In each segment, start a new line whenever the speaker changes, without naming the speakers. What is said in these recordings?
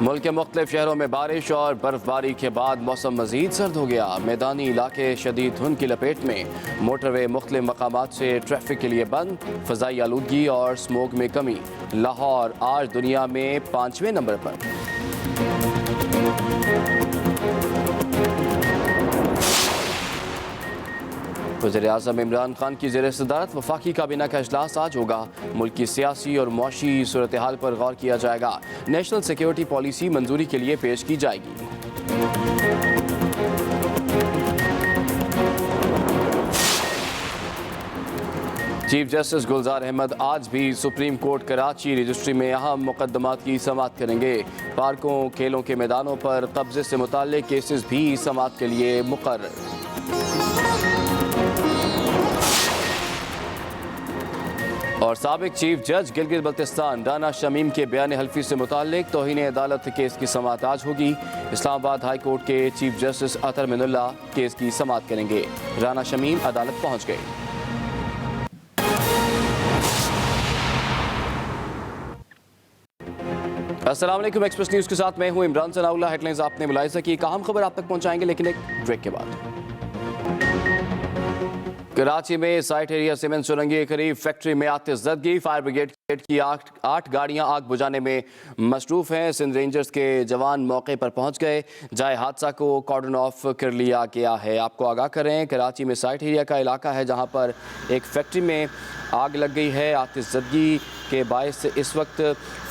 मुल्क के मुख्तलिफ शहरों में बारिश और बर्फबारी के बाद मौसम मजीद सर्द हो गया। मैदानी इलाके शदीद धुंध की लपेट में। मोटरवे मुख्तलिफ मकामात से ट्रैफिक के लिए बंद। फ़ज़ाई आलूदगी और स्मोक में कमी। लाहौर आज दुनिया में 5वें नंबर पर। वज़ीर-ए-आज़म इमरान खान की ज़ेर सदारत वफाकी काबीना का इजलास आज होगा। मुल्क की सियासी और मुआशी सूरत हाल पर गौर किया जाएगा। नेशनल सिक्योरिटी पॉलिसी मंजूरी के लिए पेश की जाएगी। चीफ जस्टिस गुलजार अहमद आज भी सुप्रीम कोर्ट कराची रजिस्ट्री में अहम मुकदमात की समाअत करेंगे। पार्कों खेलों के मैदानों पर कब्जे से मुताल्लिक केसेस भी समाअत के लिए मुकर्रर। और साबिक चीफ जज गिलगित बल्तिस्तान राना शमीम के बयान हल्फी से मुताल्लिक तौहीन अदालत केस की समाअत आज होगी। इस्लामाबाद हाई कोर्ट के चीफ जस्टिस अतर मिनुल्लाह केस की समाअत करेंगे। राना शमीम अदालत पहुंच गए। अस्सलाम वालेकुम, एक्सप्रेस न्यूज़ के साथ मैं हूं इमरान सनाउल्लाह। हेडलाइंस आपने मुलाहिज़ा की, एक अहम खबर आप तक पहुंचाएंगे लेकिन एक ब्रेक के बाद। कराची में साइट एरिया सीमेंट सुरंग के करीब फैक्ट्री में आतिशज़दगी। फायर ब्रिगेड की आठ गाड़ियां आग बुझाने में मसरूफ हैं। सिंध रेंजर्स के जवान मौके पर पहुंच गए। जाए हादसा को कॉर्डन ऑफ कर लिया गया है। आपको आगाह करें, कराची में साइट एरिया का इलाका है जहां पर एक फैक्ट्री में आग लग गई है। आतिशज़दगी के बायस इस वक्त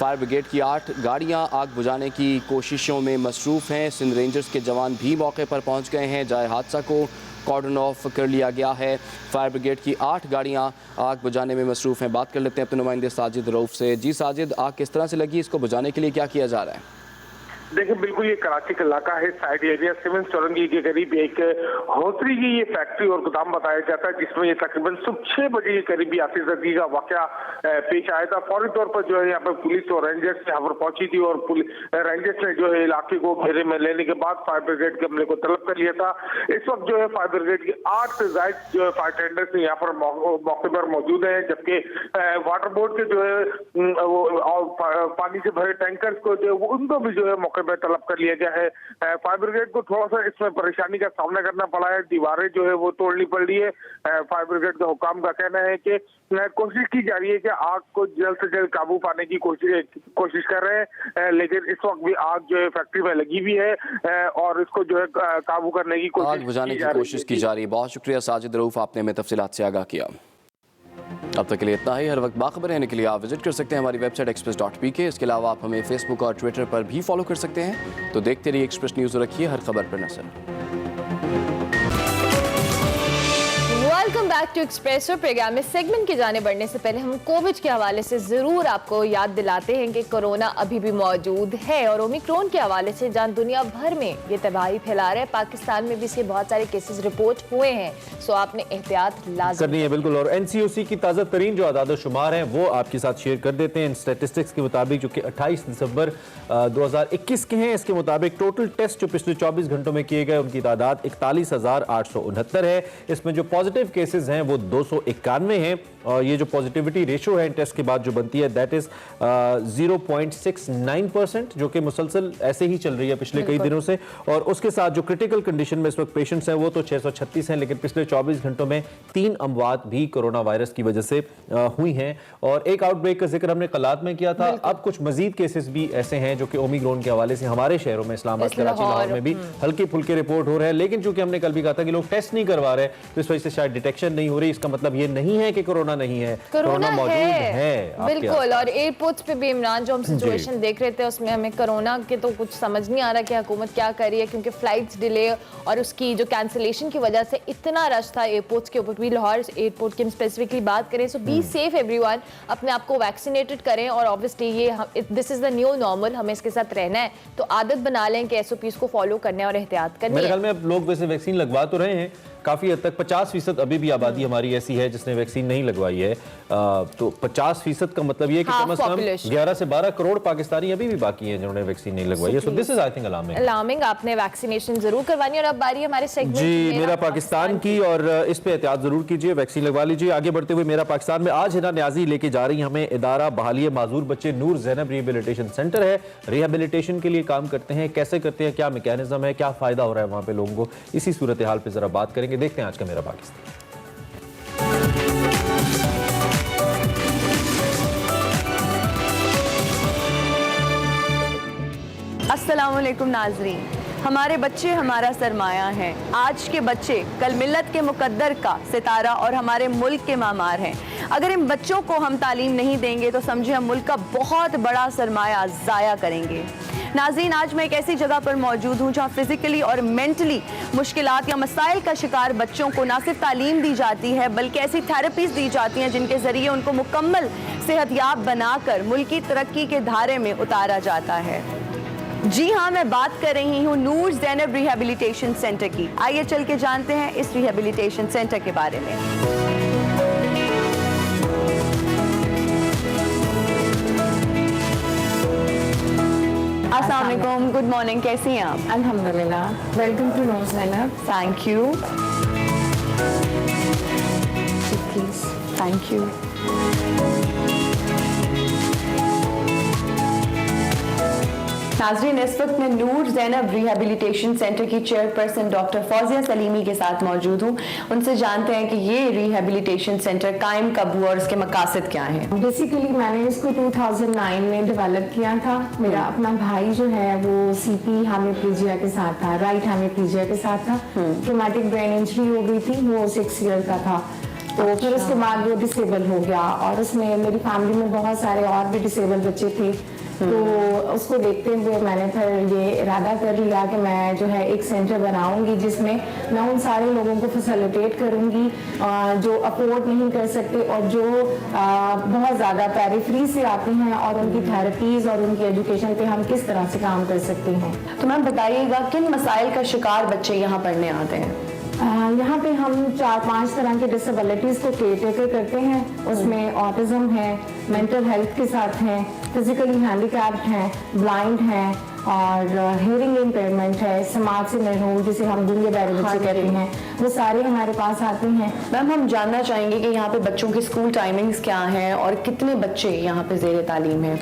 फायर ब्रिगेड की 8 गाड़ियां आग बुझाने की कोशिशों में मसरूफ हैं। सिंध रेंजर्स के जवान भी मौके पर पहुंच गए हैं। जाए हादसा को कॉर्डन ऑफ कर लिया गया है। फायर ब्रिगेड की 8 गाड़ियां आग बुझाने में मसरूफ हैं। बात कर लेते हैं अपने नुमाइंदे साजिद रऊफ से। जी साजिद, आग किस तरह से लगी, इसको बुझाने के लिए क्या किया जा रहा है?
देखिए, बिल्कुल ये कराची का इलाका है। साइड एरिया सीमेंट चौरंगी के करीब एक होसरी की ये फैक्ट्री और गोदाम बताया जाता है, जिसमें ये तकरीबन सुबह 6 बजे के करीब आतिशज़दगी का वाकया पेश आया था। फौरी तौर पर जो है यहाँ पर पुलिस और रेंजर्स यहाँ पर पहुंची थी और रेंजर्स ने जो है इलाके को घेरे में लेने के बाद फायर ब्रिगेड के हमले को तलब कर लिया था। इस वक्त जो है फायर ब्रिगेड की 8 से ज्यादा जो है फायर टेंडर्स यहाँ पर मौके पर मौजूद है, जबकि वाटर बोर्ड के जो है पानी से भरे टैंकर्स को जो है उनको भी जो है मौके में तलब कर लिया गया है। फायर ब्रिगेड को थोड़ा सा इसमें परेशानी का सामना करना पड़ा है। दीवारें जो है वो तोड़नी पड़ रही है। फायर ब्रिगेड के हुकाम का कहना है कि कोशिश की जा रही है कि आग को जल्द से जल्द काबू पाने की कोशिश कर रहे हैं, लेकिन इस वक्त भी आग जो है फैक्ट्री में लगी हुई है और इसको जो है काबू करने की
आग बुझाने की कोशिश की जा रही है। बहुत शुक्रिया साजिद रऊफ, आपने हमें तफसीलात से आगाह किया। अब तक के लिए इतना ही। हर वक्त बाखबर रहने के लिए आप विजिट कर सकते हैं हमारी वेबसाइट express.pk। इसके अलावा आप हमें फेसबुक और ट्विटर पर भी फॉलो कर सकते हैं। तो देखते रहिए एक्सप्रेस न्यूज़, रखिए हर खबर पर नजर।
Welcome back to Expresso. Program में सेगमेंट के जाने बढ़ने से पहले हम कोविड के हवाले से ज़रूर आपको याद दिलाते हैं कि कोरोना अभी भी मौजूद है और ओमिक्रॉन के हवाले से जहां दुनिया भर में ये तबाही फैला रहा है, पाकिस्तान में भी इसके बहुत सारे केसेस रिपोर्ट हुए हैं। सो आपने एहतियात लाज़िम
करनी है। बिल्कुल। और NCOC की ताज़ा तरीन जो आदाद शुमार हैं वो आपके साथ शेयर कर देते हैं। स्टेटिस्टिक्स के मुताबिक जो कि 28 दिसंबर 2021 के हैं, इसके मुताबिक टोटल टेस्ट जो पिछले 24 घंटों में किए गए उनकी तादाद 41,869 है। इसमें जो पॉजिटिव केसेस हैं वो 291 हैं और ये जो पॉजिटिविटी रेशो है टेस्ट के बाद जो बनती है दैट इज 0.69%, जो कि मुसलसल ऐसे ही चल रही है पिछले कई दिनों से। और उसके साथ जो क्रिटिकल कंडीशन में इस वक्त पेशेंट्स हैं वो तो 636 हैं, लेकिन पिछले 24 घंटों में 3 अमवात भी कोरोना वायरस की वजह से हुई हैं। और एक आउटब्रेक का जिक्र हमने कलात में किया था। अब कुछ मजीद केसेस भी ऐसे हैं जो कि ओमिक्रॉन के हवाले से हमारे शहरों में इस्लामाबाद, कराची, लाहौर में भी हल्के फुल्के रिपोर्ट हो रहे हैं। लेकिन चूंकि हमने कल भी कहा था कि लोग टेस्ट नहीं करवा रहे तो इस वजह से शायद डिटेक्शन नहीं हो रही। इसका मतलब ये नहीं है कि कोरोना नहीं है, कोरोना मौजूद है।
बिल्कुल। और एयरपोर्ट्स पे भी इमरान जो हम सिचुएशन देख रहे थे उसमें हमें कोरोना के तो कुछ समझ नहीं आ रहा कि हुकूमत क्या कर रही है, क्योंकि फ्लाइट्स डिले और उसकी जो कैंसिलेशन की वजह से इतना रश था एयरपोर्ट्स के ऊपर भी। लाहौर एयरपोर्ट की हम स्पेसिफिकली बात करें, सो बी सेफ एवरीवन, अपने आप को वैक्सीनेटेड करें और ऑब्वियसली ये this is the new normal, हमें इसके साथ रहना है। तो आदत बना लें कि SOPs को फॉलो करना है और एहतियात करनी है।
मेरे ख्याल में अब लोग वैसे वैक्सीन लगवा तो रहे हैं काफी हद तक 50% अभी भी आबादी हमारी ऐसी है जिसने वैक्सीन नहीं लगवाई है। तो 50% का मतलब ये है कि कम से कम 11 से 12 करोड़ पाकिस्तानी अभी भी बाकी हैं जिन्होंने वैक्सीन नहीं लगवाई है। So this is I think
alarming. आपने वैक्सीनेशन जरूर करवानी और अब बारी हमारे सेगमेंट
जी मेरा पाकिस्तान की, और इस पे एहतियात जरूर कीजिए, वैक्सीन लगवा लीजिए। आगे बढ़ते हुए मेरा पाकिस्तान में आज हिना न्याजी लेके जा रही हमें इदारा बहाली माजूर बच्चे नूर ज़ैनब रिहेबिलिटेशन सेंटर है। रिहेबिलिटेशन के लिए काम करते हैं, कैसे करते हैं, क्या मैकेनिज्म है, क्या फायदा हो रहा है वहां पे लोगों को, इसी सूरत हाल पे जरा बात करेंगे। देखते हैं आज का मेरा पाकिस्तान।
अस्सलाम वालेकुम नाज़रीन, हमारे बच्चे हमारा सरमाया हैं। आज के बच्चे कल मिल्लत के मुकद्दर का सितारा और हमारे मुल्क के मामार हैं। अगर इन बच्चों को हम तालीम नहीं देंगे तो समझे हम मुल्क का बहुत बड़ा सरमाया ज़ाया करेंगे। नाज़रीन, आज मैं एक ऐसी जगह पर मौजूद हूँ जहाँ फिज़िकली और मेंटली मुश्किलात या मसाइल का शिकार बच्चों को ना सिर्फ तालीम दी जाती है बल्कि ऐसी थेरेपीज़ दी जाती हैं जिनके ज़रिए उनको मुकम्मल सेहतयाब बनाकर मुल्क की तरक्की के धारे में उतारा जाता है। जी हाँ, मैं बात कर रही हूँ नूर ज़ैनब रिहेबिलिटेशन सेंटर की। आइए चल के जानते हैं इस रिहेबिलिटेशन सेंटर के बारे में। अस्सलाम वालेकुम, गुड मॉर्निंग, कैसी हैं आप?
अल्हम्दुलिल्लाह, welcome to Noor Zainab.
Thank you,
please.
Thank you. नाज़रीन, इस वक्त मैं नूर ज़ैनब रिहेबिलिटेशन सेंटर की चेयरपर्सन डॉक्टर फौजिया सलीमी के साथ मौजूद हूँ। उनसे जानते हैं कि ये रिहेबिलिटेशन सेंटर कायम कब हुआ और इसके मकासद क्या हैं।
बेसिकली मैंने इसको 2009 में डेवलप किया था। मेरा अपना भाई जो है वो CP हेमिप्लीजिया के साथ था, राइट हेमिप्लीजिया के साथ था। ट्रॉमेटिक ब्रेन इंजरी हो गई थी, वो 6 ईयर का था। तो फिर उसके बाद वो डिसेबल हो गया और उसमें मेरी फैमिली में बहुत सारे और भी डिसेबल बच्चे थे। तो उसको देखते हुए मैंने फिर ये इरादा कर लिया कि मैं जो है एक सेंटर बनाऊंगी जिसमें मैं उन सारे लोगों को फैसिलिटेट करूंगी जो अफोर्ड नहीं कर सकते और जो बहुत ज़्यादा पेरिफेरी से आते हैं, और उनकी थेरेपीज़ और उनकी एजुकेशन पे हम किस तरह से काम कर सकते हैं।
तो मैम बताइएगा किन मसाइल का शिकार बच्चे यहाँ पढ़ने आते हैं?
यहाँ पे हम 4-5 तरह के डिसेबिलिटीज़ को केयर करते हैं। उसमें ऑटिज्म है, मेंटल हेल्थ के साथ हैं, फिजिकली हैंडीकैप्ड हैं, ब्लाइंड हैं और हियरिंग इम्पेयरमेंट है, समाज से महरूम जिसे हम गूंगे बहरे बच्चे कहते हैं, वो सारे हमारे पास आते हैं।
मैम हम जानना चाहेंगे कि यहाँ पे बच्चों की स्कूल टाइमिंग्स क्या हैं और कितने बच्चे यहाँ पे ज़ेरे तालीम हैं?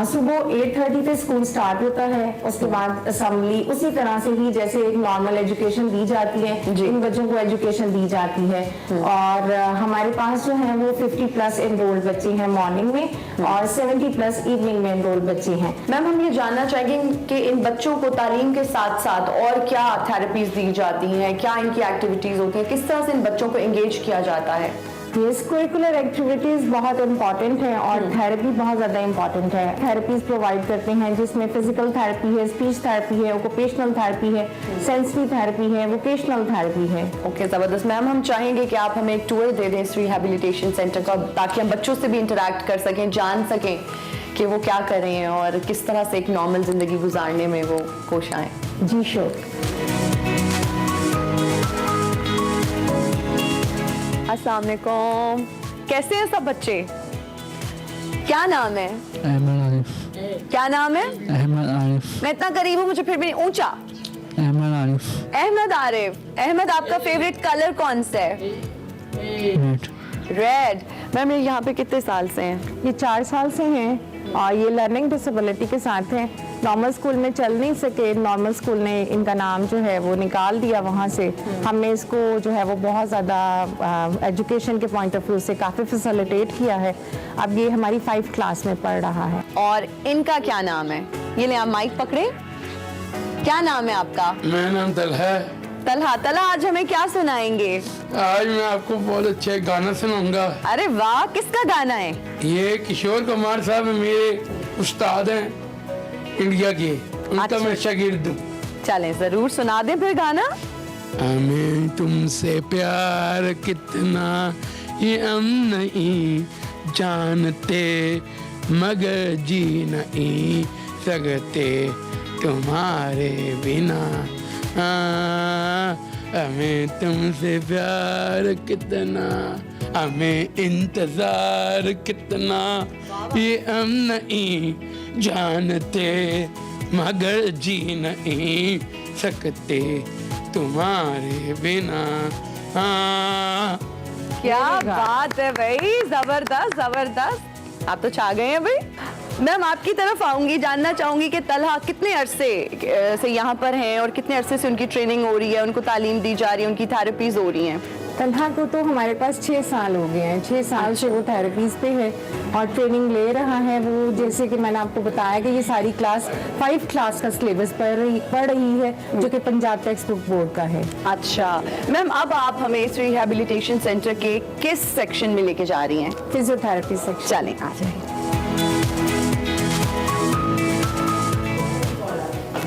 सुबह 8:30 पे स्कूल स्टार्ट होता है, उसके बाद असेंबली उसी तरह से ही जैसे एक नॉर्मल एजुकेशन दी जाती है इन बच्चों को एजुकेशन दी जाती है। और हमारे पास जो है वो 50+ एनरोल्ड बच्चे हैं मॉर्निंग में और 70+ इवनिंग में एनरोल्ड बच्चे हैं।
मैम हम ये जानना चाहेंगे कि इन बच्चों को तालीम के साथ साथ और क्या थेरेपीज दी जाती हैं, क्या इनकी एक्टिविटीज होती हैं, किस तरह से इन बच्चों को एंगेज किया जाता है?
यस, करिकुलर एक्टिविटीज़ बहुत इंपॉर्टेंट है और थेरेपी बहुत ज़्यादा इंपॉर्टेंट है। थेरेपीज़ प्रोवाइड करते हैं जिसमें फिजिकल थेरेपी है, स्पीच थेरेपी है, ऑक्यूपेशनल थेरेपी है, सेंसरी थेरेपी है, वोकेशनल थेरेपी है।
ओके, ज़बरदस्त। मैम हम चाहेंगे कि आप हमें एक टूर दे दें इस रिहेबिलिटेशन सेंटर का, ताकि हम बच्चों से भी इंटरेक्ट कर सकें, जान सकें कि वो क्या कर रहे हैं और किस तरह से एक नॉर्मल ज़िंदगी गुजारने में वो कोशिश आएँ।
जी श्योर।
अस्सलाम वालेकुम, कैसे हैं सब बच्चे? क्या नाम है?
अहमद आरिफ।
क्या नाम है?
अहमद आरिफ।
मैं इतना करीब हूँ मुझे फिर भी नहीं, ऊंचा।
अहमद आरिफ।
अहमद आरिफ। अहमद, आपका फेवरेट कलर कौन सा है?
रेड।
रेड। मैम ये यहाँ पे कितने साल से हैं?
ये 4 साल से हैं और ये लर्निंग डिसेबिलिटी के साथ हैं। नॉर्मल स्कूल में चल नहीं सके, नॉर्मल स्कूल ने इनका नाम जो है वो निकाल दिया वहाँ से। हमने इसको जो है वो बहुत ज़्यादा एजुकेशन के पॉइंट ऑफ व्यू से काफ़ी फैसिलिटेट किया है। अब ये हमारी 5th क्लास में पढ़ रहा है।
और इनका क्या नाम है? ये ले, आप माइक पकड़े। क्या नाम है आपका?
मेरा नाम तलहा है।
तलहा। तलहा, आज हमें क्या सुनाएंगे?
आज मैं आपको बहुत अच्छा गाना सुनाऊंगा।
अरे वाह, किसका गाना है?
ये किशोर कुमार साहब मेरे उस्ताद हैं इंडिया के, उनका
अच्छा।
मैं शागिर्द हूँ।
चलें, जरूर सुना दें फिर गाना।
हमें तुमसे प्यार कितना ये हम नहीं जानते, मगर जी नहीं सकते तुम्हारे बिना। हमें तुमसे प्यार कितना, हमें इंतजार कितना, ये हम नहीं जानते, मगर जी नहीं सकते तुम्हारे बिना। हाँ
क्या बात है भाई, जबरदस्त जबरदस्त। आप तो छा गए हैं भाई। मैम आपकी तरफ आऊंगी, जानना चाहूंगी कि तलहा कितने अरसे से यहाँ पर हैं और कितने अरसे से उनकी ट्रेनिंग हो रही है, उनको तालीम दी जा रही है, उनकी थेरेपीज हो रही हैं?
तलहा को तो हमारे पास 6 साल हो गए हैं। 6 साल से वो थेरेपीज पे है और ट्रेनिंग ले रहा है वो। जैसे कि मैंने आपको बताया कि ये सारी क्लास 5 क्लास का सिलेबस पढ़ रही है जो कि पंजाब टेक्स्ट बुक बोर्ड का है।
अच्छा मैम, अब आप हमें इस रिहैबिलिटेशन सेंटर के किस सेक्शन में लेके जा रही हैं?
Physiotherapy section.
चलें आ जाइए।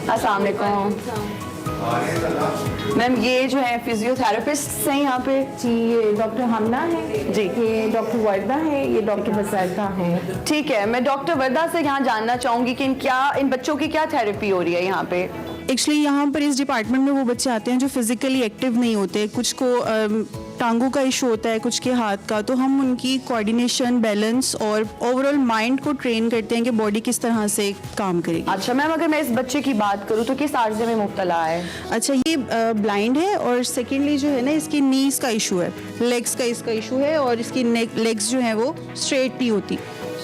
अस्सलाम वालेकुम मैम, ये जो है फिजियोथेरेपिस्ट हैं यहाँ पे?
जी, ये डॉक्टर हमना है
जी,
ये डॉक्टर वर्दा है, ये डॉक्टर बसरता है।
ठीक है। मैं डॉक्टर वर्दा से यहाँ जानना चाहूँगी कि इन बच्चों की क्या थेरेपी हो रही है यहाँ पे?
एक्चुअली यहाँ पर इस डिपार्टमेंट में वो बच्चे आते हैं जो फिजिकली एक्टिव नहीं होते, कुछ को टांगों का इशू होता है, कुछ के हाथ का, तो हम उनकी कोऑर्डिनेशन, बैलेंस और ओवरऑल माइंड को ट्रेन करते हैं कि बॉडी किस तरह से काम करेगी।
अच्छा मैम, अगर मैं इस बच्चे की बात करूँ तो किस आर्जे में मुब्तला है?
अच्छा, ये ब्लाइंड है और सेकेंडली जो है ना इसकी नीज का इशू है, लेग्स का इसका इशू है और इसकी लेग्स जो है वो स्ट्रेट नहीं होती,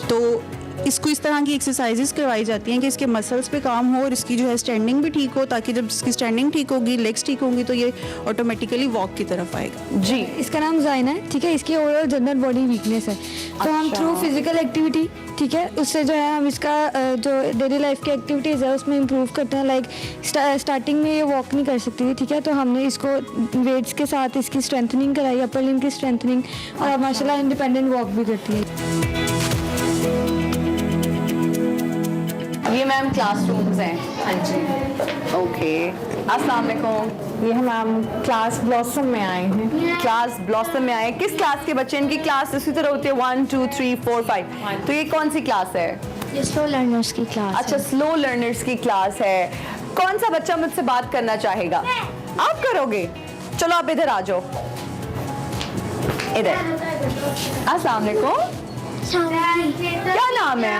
तो इसको इस तरह की एक्सरसाइजेस करवाई जाती हैं कि इसके मसल्स पे काम हो और इसकी जो है स्टैंडिंग भी ठीक हो, ताकि जब इसकी स्टैंडिंग ठीक होगी, लेग्स ठीक होंगी, तो ये ऑटोमेटिकली वॉक की तरफ आएगा।
जी,
इसका नाम जाइना है, ठीक है। इसकी ओवरऑल जनरल बॉडी वीकनेस है, तो हम थ्रू फिजिकल एक्टिविटी, ठीक है, उससे जो है हम इसका जो डेली लाइफ की एक्टिविटीज़ है उसमें इम्प्रूव करते हैं। लाइक स्टार्टिंग में ये वॉक नहीं कर सकती थी, ठीक है, तो हमने इसको वेट्स के साथ इसकी स्ट्रेंथनिंग कराई, अपर लिम्ब की स्ट्रेंथनिंग, और माशाल्लाह इंडिपेंडेंट वॉक भी करती है।
ये मैम क्लासरूम्स हैं? हाँ जी। ओके, अस्सलाम वालेकुम।
ये हम क्लास ब्लॉसम में आए हैं।
क्लास ब्लॉसम में आए, किस क्लास के बच्चे? इनकी क्लास इसी तरह होती है 1 2 3 4 5, तो ये कौन सी क्लास है?
ये स्लो लर्नर्स की क्लास।
अच्छा, स्लो लर्नर्स की क्लास है। कौन सा बच्चा मुझसे बात करना चाहेगा? आप करोगे? चलो आप इधर आ जाओ, इधर। अस्सलाम वालेकुम, क्या नाम है?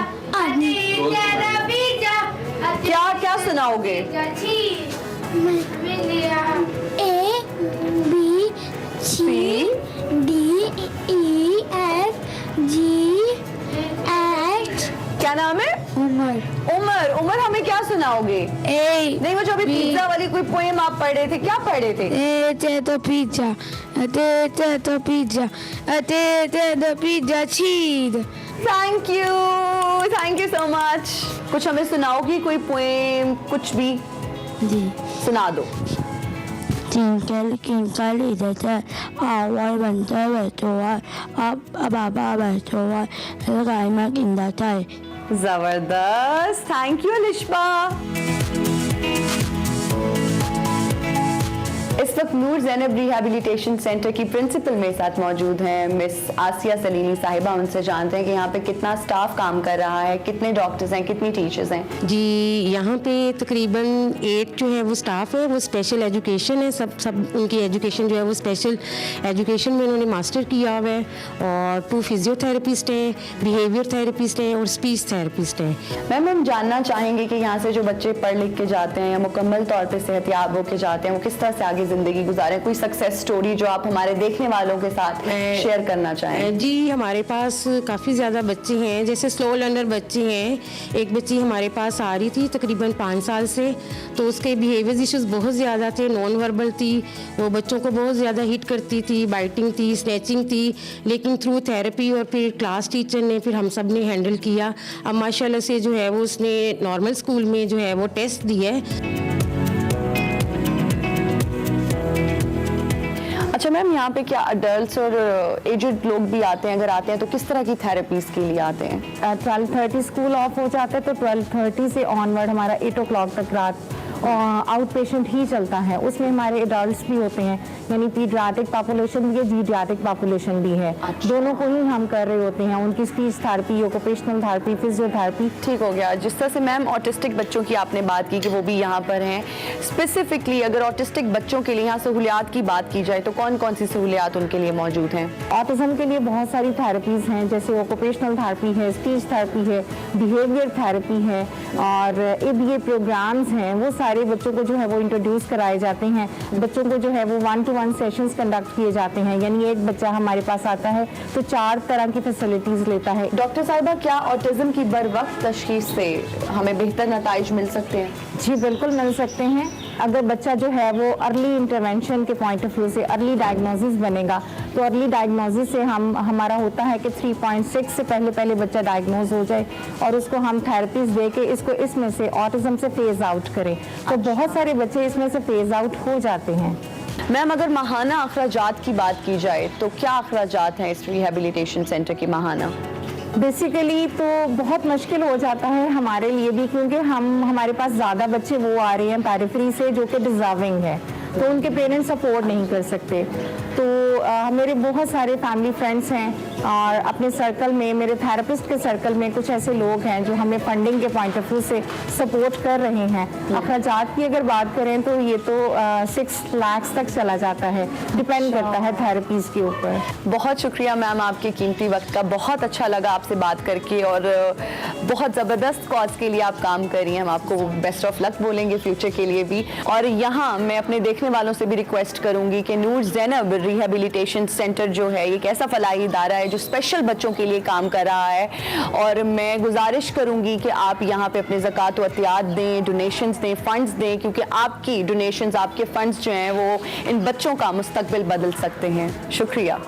क्या क्या सुनाओगे? क्या नाम है? उमर। उमर, हमें क्या सुनाओगे? नहीं, वो जो अभी पिज्जा वाली कोई पोएम आप पढ़ रहे थे, क्या पढ़ रहे थे?
तो पिज्जा, तो पिज्जा, तो पिज्जा चीज।
Thank you so much. कुछ हमें सुनाओगी, कोई पोएम, कुछ भी?
जी,
सुना दो।
Twinkle twinkle little star, how I wonder where to are, up above where to are, the guy in the sky.
जबरदस्त, थैंक यू अलिशबा। इस वक्त नूर ज़ैनब रिहैबिलिटेशन सेंटर की प्रिंसिपल मेरे साथ मौजूद हैं, मिस आसिया सलीमी साहिबा। उनसे जानते हैं कि यहाँ पे कितना स्टाफ काम कर रहा है, कितने डॉक्टर्स हैं, कितनी टीचर्स हैं?
जी, यहाँ पे तकरीबन 8 जो है वो स्टाफ है, वो स्पेशल एजुकेशन है, सब उनकी एजुकेशन जो है वो स्पेशल एजुकेशन में उन्होंने मास्टर किया हुआ है, और 2 फिजियोथेरेपिस्ट हैं, बिहेवियर थेरेपिस्ट हैं और स्पीच थेरेपिस्ट हैं।
मैम, हम जानना चाहेंगे कि यहाँ से जो बच्चे पढ़ लिख के जाते हैं या मुकम्मल तौर पर सेहतयाब होकर जाते हैं, वो किस तरह से आगे जिंदगी गुजारे? कोई सक्सेस स्टोरी जो आप हमारे देखने वालों के साथ शेयर करना चाहें?
जी, हमारे पास काफ़ी ज़्यादा बच्चे हैं, जैसे स्लो लर्नर बच्चे हैं। एक बच्ची हमारे पास आ रही थी तकरीबन 5 साल से, तो उसके बिहेवियर इश्यूज बहुत ज़्यादा थे, नॉन वर्बल थी, वो बच्चों को बहुत ज़्यादा हिट करती थी, बाइटिंग थी, स्नैचिंग थी, लेकिन थ्रू थेरेपी और फिर क्लास टीचर ने, फिर हम सब ने हैंडल किया। अब माशाल्लाह से जो है वो उसने नॉर्मल स्कूल में जो है वो टेस्ट दिया है।
अच्छा मैम, यहाँ पे क्या अडल्ट्स और एजड लोग भी आते हैं? अगर आते हैं तो किस तरह की थेरेपीज के लिए आते हैं?
12:30 स्कूल ऑफ हो जाता है, तो 12:30 से ऑनवर्ड हमारा 8 o'clock तक रात आउट पेशेंट ही चलता है, उसमें हमारे एडल्ट्स भी होते हैं, यानी पीडियाट्रिक पॉपुलेशन भी है, जीडियाट्रिक पॉपुलेशन भी है। दोनों को ही हम कर रहे होते हैं, उनकी speech therapy, occupational therapy, physiotherapy.
ठीक हो गया। जिस तरह से मैम ऑटिस्टिक बच्चों की आपने बात की कि वो भी यहाँ पर हैं, स्पेसिफिकली अगर ऑटिस्टिक बच्चों के लिए यहाँ सहूलियात की बात की जाए तो कौन कौन सी सहूलियात उनके लिए मौजूद हैं?
ऑटिज्म के लिए बहुत सारी थेरेपीज हैं, जैसे ऑक्यूपेशनल थेरेपी है, स्पीच थेरेपी है, बिहेवियर थेरेपी है, और ABA प्रोग्राम्स हैं। वो सारे बच्चों को जो है वो इंट्रोड्यूस कराए जाते हैं। बच्चों को जो है वो 1-to-1 सेशंस कंडक्ट किए जाते हैं, यानी एक बच्चा हमारे पास आता है तो 4 तरह की फैसिलिटीज लेता है।
डॉक्टर साहिबा, क्या ऑटिज्म की बर वक्त तशखीस से हमें बेहतर नताइज मिल सकते हैं?
जी बिल्कुल मिल सकते हैं। अगर बच्चा जो है वो अर्ली इंटरवेंशन के पॉइंट ऑफ व्यू से अर्ली डायग्नोसिस बनेगा, तो अर्ली डायग्नोसिस से हमारा होता है कि 3.6 से पहले बच्चा डायग्नोज हो जाए और उसको हम थेरेपीज दे के इसको इसमें से ऑटिज्म से फेज आउट करें। तो बहुत सारे बच्चे इसमें से फेज आउट हो जाते हैं।
मैम, अगर माहाना अखराजात की बात की जाए तो क्या अखराजात हैं इस रिहेबिलिटेशन सेंटर के माहाना?
बेसिकली तो बहुत मुश्किल हो जाता है हमारे लिए भी, क्योंकि हमारे पास ज़्यादा बच्चे वो आ रहे हैं पेरिफेरी से जो कि डिजर्विंग है, तो उनके पेरेंट्स अफोर्ड नहीं कर सकते। तो मेरे बहुत सारे फैमिली फ्रेंड्स हैं और अपने सर्कल में, मेरे थेरेपिस्ट के सर्कल में कुछ ऐसे लोग हैं जो हमें फंडिंग के पॉइंट ऑफ व्यू से सपोर्ट कर रहे हैं। अखराजात की अगर बात करें तो ये तो 6 लाख तक चला जाता है, डिपेंड करता है थेरेपीज के ऊपर।
बहुत शुक्रिया मैम आपके कीमती वक्त का, बहुत अच्छा लगा आपसे बात करके और बहुत ज़बरदस्त कॉज के लिए आप काम कर रही हैं। हम आपको बेस्ट ऑफ लक बोलेंगे फ्यूचर के लिए भी। और यहाँ मैं अपने देखने वालों से भी रिक्वेस्ट करूँगी कि नूर ज़ैनब रिहेबिलिटेशन सेंटर जो है ये एक ऐसा फलाही इदारा है जो स्पेशल बच्चों के लिए काम कर रहा है, और मैं गुजारिश करूँगी कि आप यहाँ पे अपने ज़कात व अतियात दें, डोनेशंस दें, फंड्स दें, क्योंकि आपकी डोनेशंस, आपके फंड्स जो हैं वो इन बच्चों का मुस्तकबिल बदल सकते हैं। शुक्रिया।